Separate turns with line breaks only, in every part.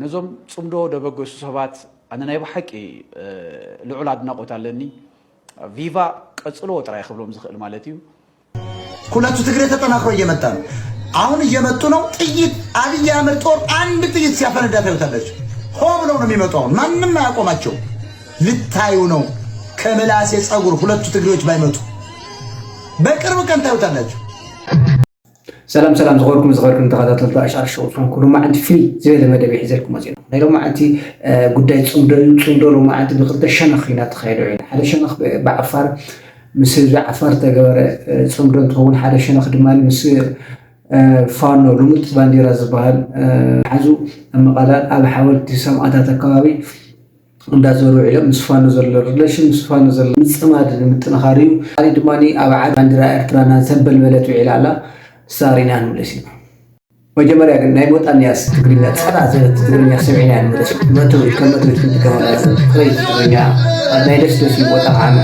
نزوم صمدو دبقو سوسبات أنا نايب حكي لعول عدنا قتالني فيفا قصلو ترى يخبرهم زخل مالتيو
كلاتو تقري تطناخرو እየመጣ ነው አሁን እየመጡ ነው ጥይት አብይ አህመድ ጦር አንድ ጥይት ሲያፈነዳ ታዩታለች ሆ ብለው ነው የሚመጣው ማንንም አያቆማቸው ልታዩ ነው ከመላሴ ጸጉር ሁለቱ ትግሬዎች ባይመጡ በቅርብ ቀን ታዩታለች
سلام زغوركم تخاتلتو اشعار شوطكم كلوا ما عندي فري زي ما دبي حزلكم مزيان لو ما عندي قداي صندلو ما عندي بقد شنخ هنا تخيلوا يعني هذا شنخ بعفار مسج عفار تجار صندلو تكون هذا شنخ دمال مس فانو لمت بانديرا زبال حزو اما قال ابي حاولت سمعت تكابي እንዳዘሩ ኢለም ምስፋኑ ዘሎ ሪሌሽን ምስፋኑ ዘሎ ምጽማድ ምጥንኻሪው አሪ ድማኒ አባዓድ ባንዲራ ኤርትራና ዘበል በለቱ ኢላላ ሳሪናን ምለሲ መጀመሪያ ግን ናይ ወጣንያስ ትግርኛ ጸዳ ትግርኛ ሰብዒና ምለሲ መቶ ከመቶ ትከማላ ፍሬ ትግርኛ ናይ ደስ ደስ ይወጣ አና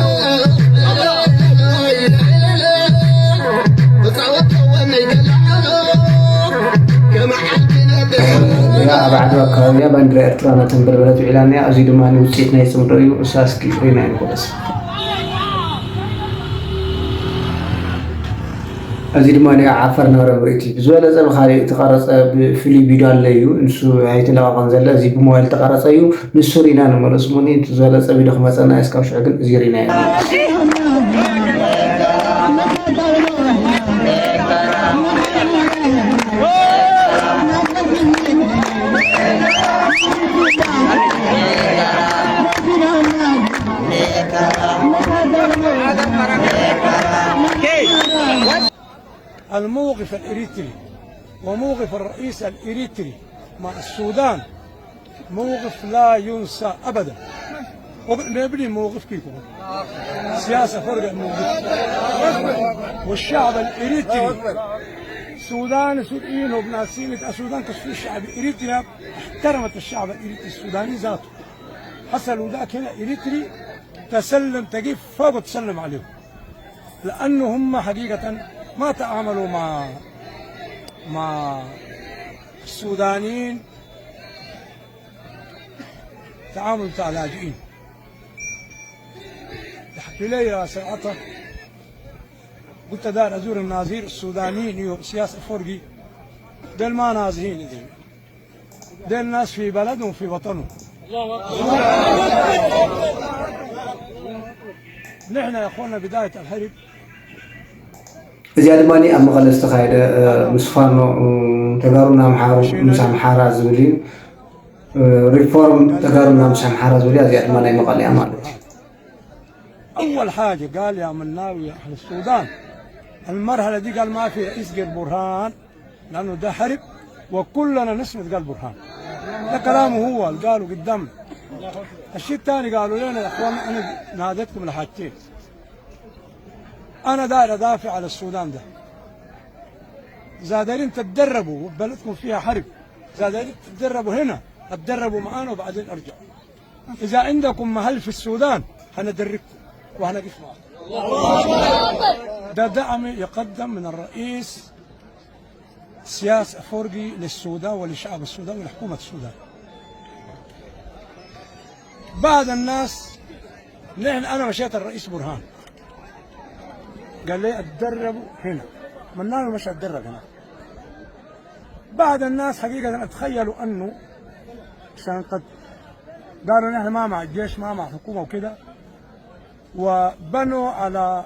يا أبعد وكاويا باندرا إرترانا تنبربلت إعلانيا أزيد ماني وصيت نايس مدريو أساسكي فرينا ينقلس أزيد ماني عفر نار بريتي بزوال أزال خالي تقارص بفيلي بيدان ليو نسو هايتنا وغنزل أزيد بموال تقارص أيو نسو رينا نمرس موني تزوال أزال بيدخ مثلا إسكاوش عقل زيرينا
الموقف الإريتري وموقف الرئيس الإريتري مع السودان موقف لا ينسى أبدا ونبني موقف كيكم سياسة فرق الموقف والشعب الإريتري السودان سوريين وبناسين السودان كشف الشعب الإريتري احترمت الشعب الإريتري السوداني ذاته حصلوا ذاك هنا إريتري تسلم تجيب فوق تسلم عليهم لأنه هم حقيقة ما تعاملوا مع السودانيين تعامل بتاع لاجئين تحكي لي يا سعطة قلت دار أزور النازير السودانيين سياسة فرقي دول ما نازحين دول ناس في بلدهم وفي وطنهم نحن يا اخوانا بداية الحرب
زيادة ماني أما قال استخايد مسفانو تجارنا مسح محارة زبلين ريفورم تجارنا مسح محارة زبلين زيادة ماني مقال يا مالك
أول حاجة قال يا مناوي يا أهل السودان المرحلة دي قال ما في رئيس غير برهان لأنه ده حرب وكلنا نسمع قال برهان ده كلامه هو اللي قاله قدامنا الشيء الثاني قالوا لنا يا اخوان انا ناديتكم لحاجتين انا داير ادافع على السودان ده زادرين تتدربوا وبلدكم فيها حرب زادرين تتدربوا هنا اتدربوا معانا وبعدين ارجعوا اذا عندكم محل في السودان هندربكم وهنقف معكم ده دعم يقدم من الرئيس سياسة فرقي للسودان ولشعب السودان ولحكومة السودان بعض الناس انا مشيت الرئيس برهان قال لي اتدربوا هنا مناوي مش اتدرب هنا بعض الناس حقيقة اتخيلوا انه عشان قد قالوا نحن ما مع الجيش ما مع حكومة وكده وبنوا على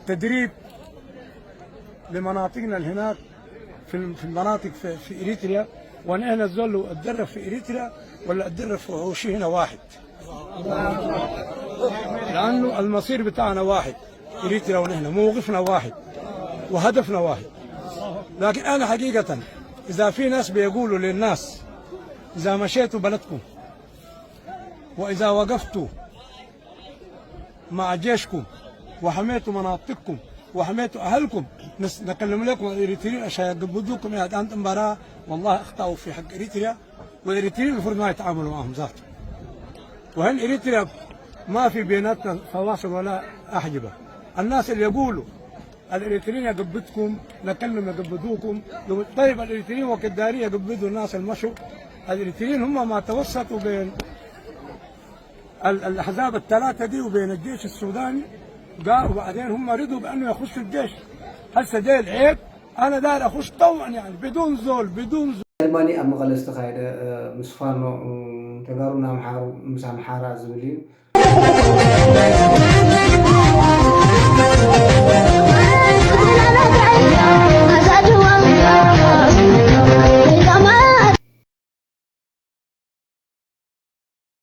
تدريب لمناطقنا اللي هناك في المناطق في اريتريا ونحن الزول اتدرب في اريتريا ولا اتدرب في شيء هنا واحد لانه المصير بتاعنا واحد اريتريا ونحن موقفنا واحد وهدفنا واحد لكن انا حقيقة اذا في ناس بيقولوا للناس اذا مشيتوا بلدكم واذا وقفتوا مع جيشكم وحميتوا مناطقكم وحميتوا اهلكم نكلم لكم الاريتريين عشان يقبضوكم يا انتم براء والله اخطاوا في حق اريتريا والاريتريين المفروض ما يتعاملوا معهم ذاته وهن اريتريا ما في بيناتنا فواصل ولا احجبه الناس اللي يقولوا الاريتريين يقبضكم نكلم يقبضوكم طيب الاريتريين وكداريه يقبضوا الناس المشوا الإريتريين هم ما توسطوا بين الأحزاب الثلاثة دي وبين الجيش السوداني، وبعدين هم رضوا بأنه يخشوا الجيش. هسه ده العيب، أنا داير أخش طوعا يعني بدون زول بدون زول.
الماني أما غلس تخيل مصفانو تجارنا محارو مسامحارة زبلين